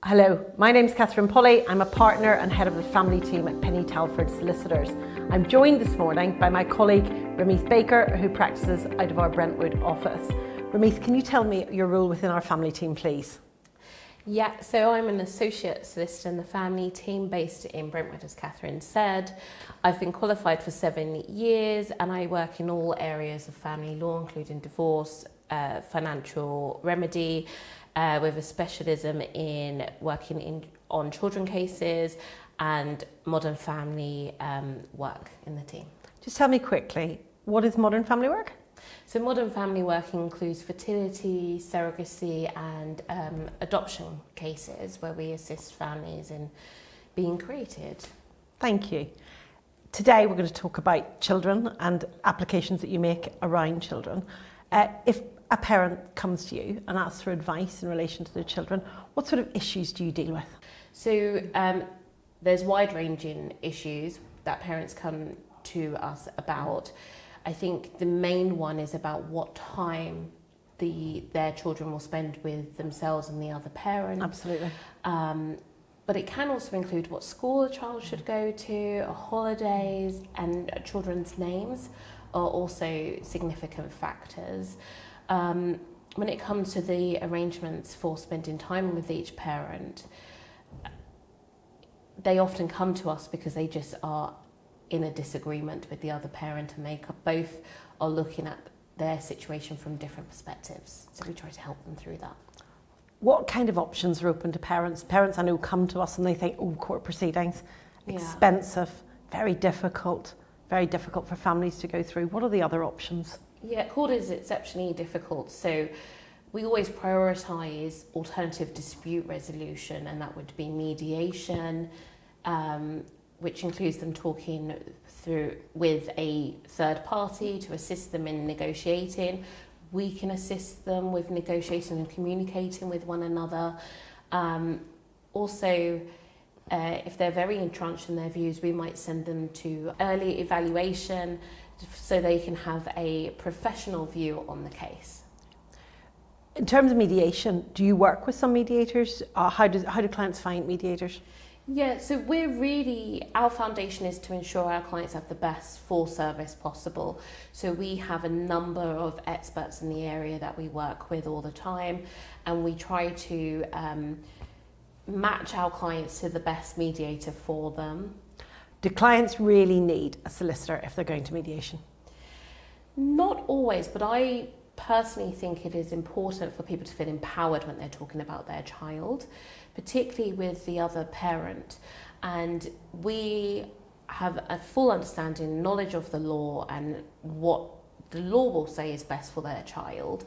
Hello, my name's Polli. I'm a partner and head of the family team at Pinney Talfourd Solicitors. I'm joined this morning by my colleague Remyhs Baker, who practices out of our Brentwood office. Remyhs, can you tell me your role within our family team, please? Yeah, so I'm an associate solicitor in the family team based in Brentwood, as Catherine said. I've been qualified for 7 years and I work in all areas of family law, including divorce, financial remedy, with a specialism in working on children cases and modern family work in the team. Just tell me quickly, what is modern family work? So modern family work includes fertility, surrogacy and adoption cases where we assist families in being created. Thank you. Today we're going to talk about children and applications that you make around children. If a parent comes to you and asks for advice in relation to their children, what sort of issues do you deal with? So there's wide-ranging issues that parents come to us about. I think the main one is about what time their children will spend with themselves and the other parent. Absolutely. But it can also include what school a child should go to, holidays, and children's names are also significant factors. When it comes to the arrangements for spending time with each parent, they often come to us because they just are in a disagreement with the other parent and they both are looking at their situation from different perspectives. So we try to help them through that. What kind of options are open to parents? Parents I know come to us and they think, oh, court proceedings, expensive, very difficult for families to go through. What are the other options? Yeah, court is exceptionally difficult. So we always prioritise alternative dispute resolution, and that would be mediation, which includes them talking through with a third party to assist them in negotiating. We can assist them with negotiating and communicating with one another. Also, if they're very entrenched in their views, we might send them to early evaluation so they can have a professional view on the case. In terms of mediation, do you work with some mediators? How do clients find mediators? Yeah, so our foundation is to ensure our clients have the best full service possible. So we have a number of experts in the area that we work with all the time, and we try to match our clients to the best mediator for them. Do clients really need a solicitor if they're going to mediation? Not always, but I personally think it is important for people to feel empowered when they're talking about their child, particularly with the other parent. And we have a full understanding, knowledge of the law and what the law will say is best for their child.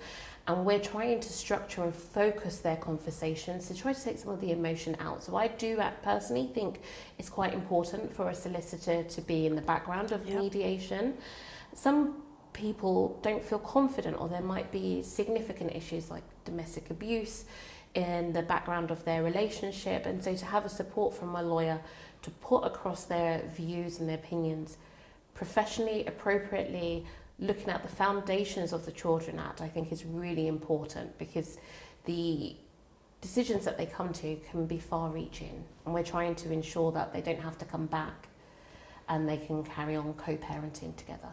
And we're trying to structure and focus their conversations to try to take some of the emotion out. So I do personally think it's quite important for a solicitor to be in the background of mediation. Some people don't feel confident, or there might be significant issues like domestic abuse in the background of their relationship. And so to have a support from a lawyer to put across their views and their opinions professionally, appropriately, looking at the foundations of the Children Act, I think is really important, because the decisions that they come to can be far-reaching, and we're trying to ensure that they don't have to come back and they can carry on co-parenting together.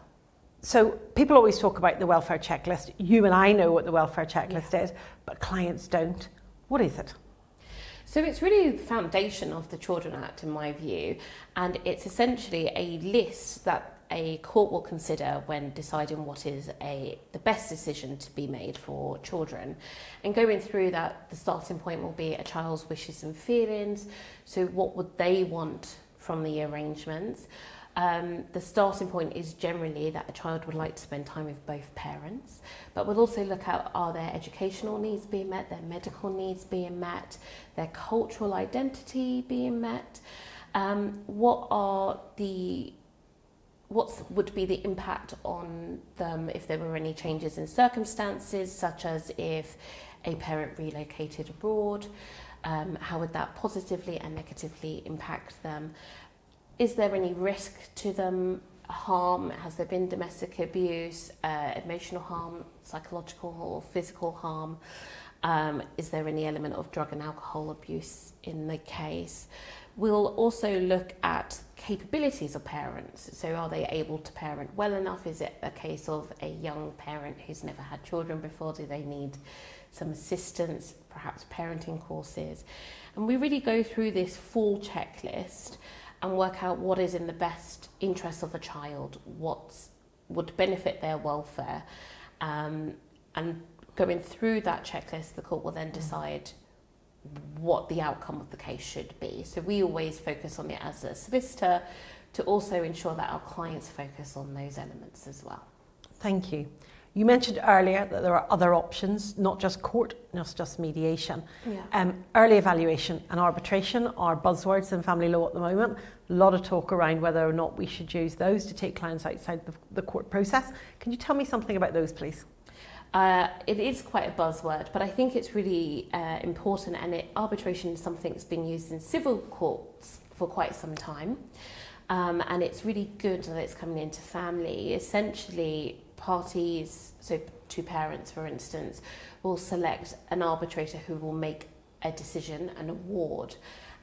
So people always talk about the welfare checklist. You and I know what the welfare checklist is, but clients don't. What is it? So it's really the foundation of the Children Act in my view, and it's essentially a list that a court will consider when deciding what is the best decision to be made for children. And going through that, the starting point will be a child's wishes and feelings. So what would they want from the arrangements? The starting point is generally that a child would like to spend time with both parents, but we'll also look at, are their educational needs being met, their medical needs being met, their cultural identity being met, what would be the impact on them if there were any changes in circumstances, such as if a parent relocated abroad, how would that positively and negatively impact them? Is there any risk to them, harm? Has there been domestic abuse, emotional harm, psychological or physical harm? Is there any element of drug and alcohol abuse in the case? We'll also look at capabilities of parents. So are they able to parent well enough? Is it a case of a young parent who's never had children before? Do they need some assistance, perhaps parenting courses? And we really go through this full checklist and work out what is in the best interest of the child, what would benefit their welfare. And going through that checklist, the court will then decide what the outcome of the case should be. So we always focus on it as a solicitor to also ensure that our clients focus on those elements as well. Thank you. You mentioned earlier that there are other options, not just court, not just mediation. Yeah. Early evaluation and arbitration are buzzwords in family law at the moment. A lot of talk around whether or not we should use those to take clients outside the court process. Can you tell me something about those, please? It is quite a buzzword, but I think it's really important, and arbitration is something that's been used in civil courts for quite some time, and it's really good that it's coming into family. Essentially, parties, so two parents for instance, will select an arbitrator who will make a decision, an award,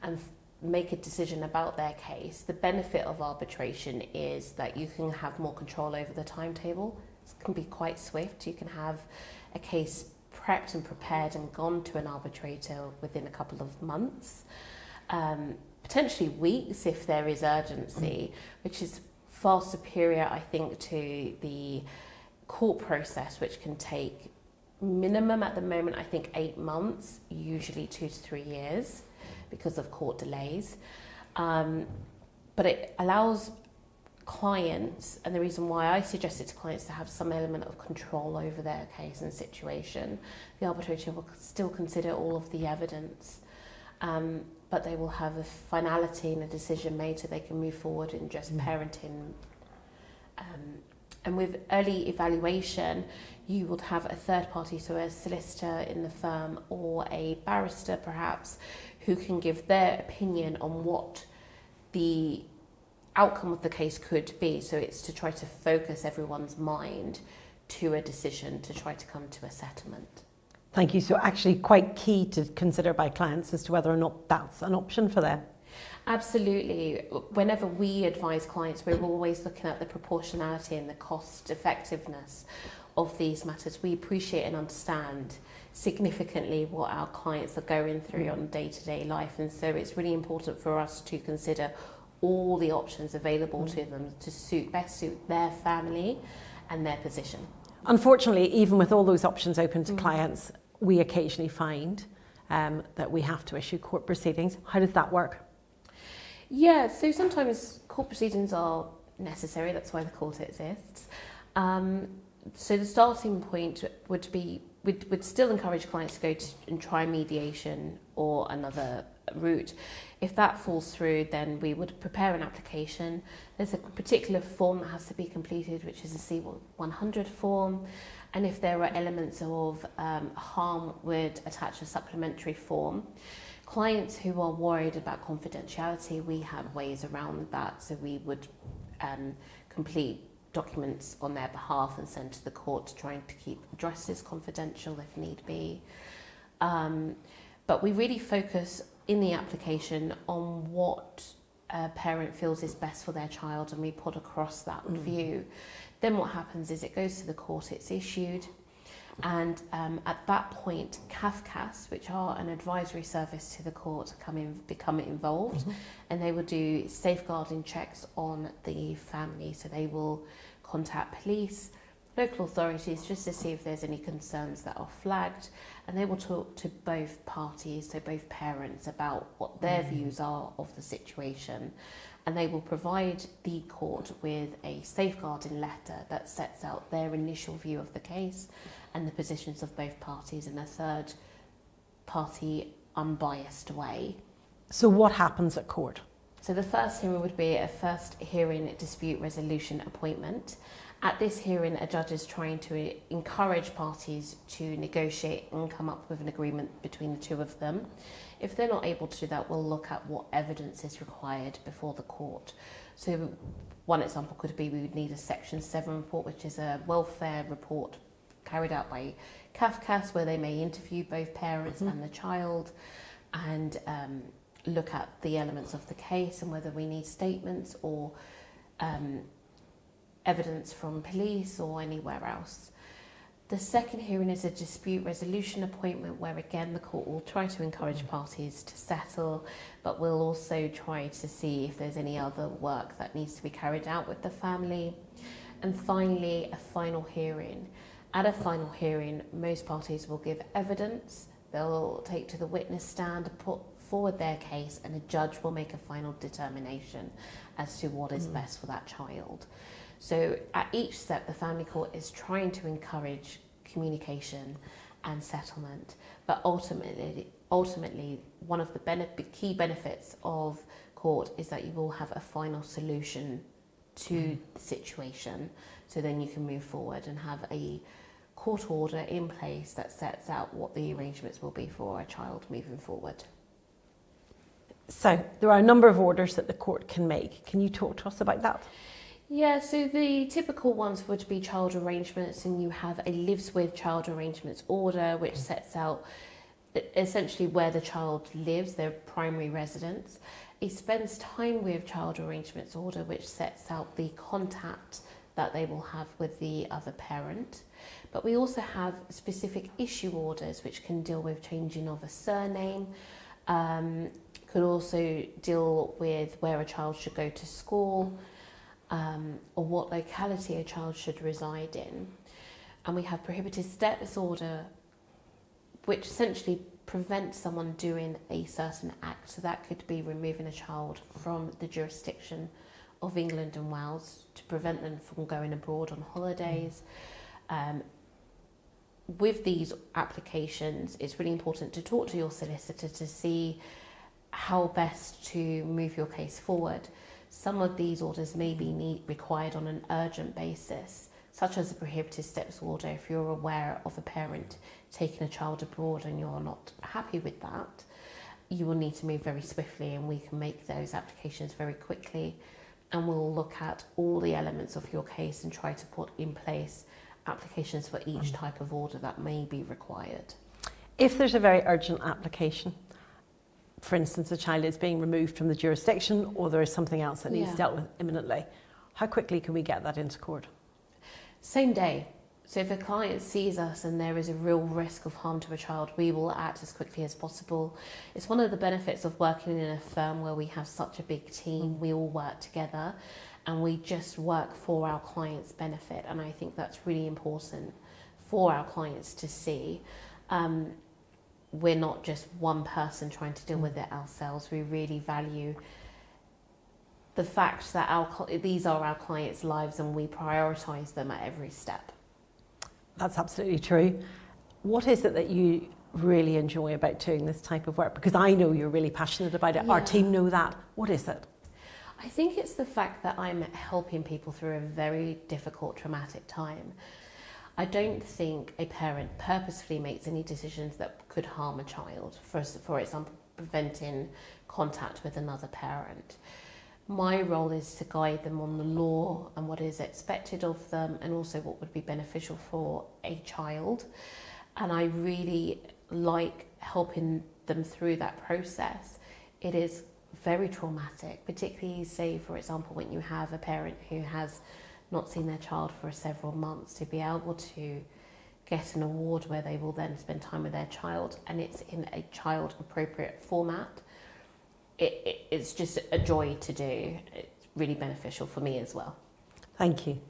and make a decision about their case. The benefit of arbitration is that you can have more control over the timetable. It can be quite swift. You can have a case prepped and prepared and gone to an arbitrator within a couple of months, potentially weeks if there is urgency, which is far superior, I think, to the court process, which can take minimum at the moment, I think 8 months, usually 2 to 3 years because of court delays. But it allows clients, and the reason why I suggest it to clients, to have some element of control over their case and situation. The arbitrator will still consider all of the evidence, but they will have a finality and a decision made so they can move forward in just parenting. And with early evaluation, you would have a third party, so a solicitor in the firm or a barrister perhaps, who can give their opinion on what the outcome of the case could be. So it's to try to focus everyone's mind to a decision to try to come to a settlement. Thank you. So actually quite key to consider by clients as to whether or not that's an option for them. Absolutely. Whenever we advise clients, we're always looking at the proportionality and the cost effectiveness of these matters. We appreciate and understand significantly what our clients are going through on day-to-day life, and so it's really important for us to consider all the options available to them to best suit their family and their position. Unfortunately, even with all those options open to clients, we occasionally find that we have to issue court proceedings. How does that work? Yeah, so sometimes court proceedings are necessary, that's why the court exists. So the starting point would be, we'd still encourage clients to go and try mediation or another route. If that falls through, then we would prepare an application. There's a particular form that has to be completed, which is a C100 form. And if there are elements of harm, would attach a supplementary form. Clients who are worried about confidentiality, we have ways around that. So we would complete documents on their behalf and send to the court, trying to keep addresses confidential if need be. But we really focus in the application on what a parent feels is best for their child, and we put across that view. Then what happens is it goes to the court, it's issued, and at that point CAFCAS, which are an advisory service to the court, become involved, and they will do safeguarding checks on the family. So they will contact police, local authorities, just to see if there's any concerns that are flagged, and they will talk to both parties, so both parents, about what their views are of the situation, and they will provide the court with a safeguarding letter that sets out their initial view of the case and the positions of both parties in a third party unbiased way. So what happens at court? So the first hearing would be a first hearing dispute resolution appointment. At this hearing, a judge is trying to encourage parties to negotiate and come up with an agreement between the two of them. If they're not able to do that, we'll look at what evidence is required before the court. So one example could be we would need a Section 7 report, which is a welfare report carried out by CAFCAS, where they may interview both parents and the child and look at the elements of the case and whether we need statements or evidence from police or anywhere else. The second hearing is a dispute resolution appointment where again the court will try to encourage parties to settle, but we'll also try to see if there's any other work that needs to be carried out with the family. And finally, a final hearing. At a final hearing, most parties will give evidence, they'll take to the witness stand, put forward their case, and a judge will make a final determination as to what is best for that child. So at each step, the family court is trying to encourage communication and settlement, but ultimately one of the key benefits of court is that you will have a final solution to the situation, so then you can move forward and have a court order in place that sets out what the arrangements will be for a child moving forward. So there are a number of orders that the court can make. Can you talk to us about that? Yeah, so the typical ones would be child arrangements, and you have a lives with child arrangements order, which sets out essentially where the child lives, their primary residence. A spends time with child arrangements order, which sets out the contact that they will have with the other parent. But we also have specific issue orders, which can deal with changing of a surname, could also deal with where a child should go to school, or what locality a child should reside in. And we have prohibited steps order, which essentially prevents someone doing a certain act. So that could be removing a child from the jurisdiction of England and Wales to prevent them from going abroad on holidays. With these applications, it's really important to talk to your solicitor to see how best to move your case forward. Some of these orders may be required on an urgent basis, such as a prohibited steps order. If you're aware of a parent taking a child abroad and you're not happy with that, you will need to move very swiftly, and we can make those applications very quickly, and we'll look at all the elements of your case and try to put in place applications for each type of order that may be required. If there's a very urgent application, for instance, a child is being removed from the jurisdiction, or there is something else that needs dealt with imminently, how quickly can we get that into court? Same day. So if a client sees us and there is a real risk of harm to a child, we will act as quickly as possible. It's one of the benefits of working in a firm where we have such a big team. We all work together and we just work for our clients' benefit. And I think that's really important for our clients to see. We're not just one person trying to deal with it ourselves. We really value the fact that these are our clients' lives and we prioritise them at every step. That's absolutely true. What is it that you really enjoy about doing this type of work? Because I know you're really passionate about it. Yeah. Our team know that. What is it? I think it's the fact that I'm helping people through a very difficult, traumatic time. I don't think a parent purposefully makes any decisions that could harm a child, for example, preventing contact with another parent. My role is to guide them on the law and what is expected of them, and also what would be beneficial for a child. And I really like helping them through that process. It is very traumatic, particularly, say, for example, when you have a parent who has not seen their child for several months, to be able to get an award where they will then spend time with their child, and it's in a child appropriate format. It's just a joy to do. It's really beneficial for me as well. Thank you.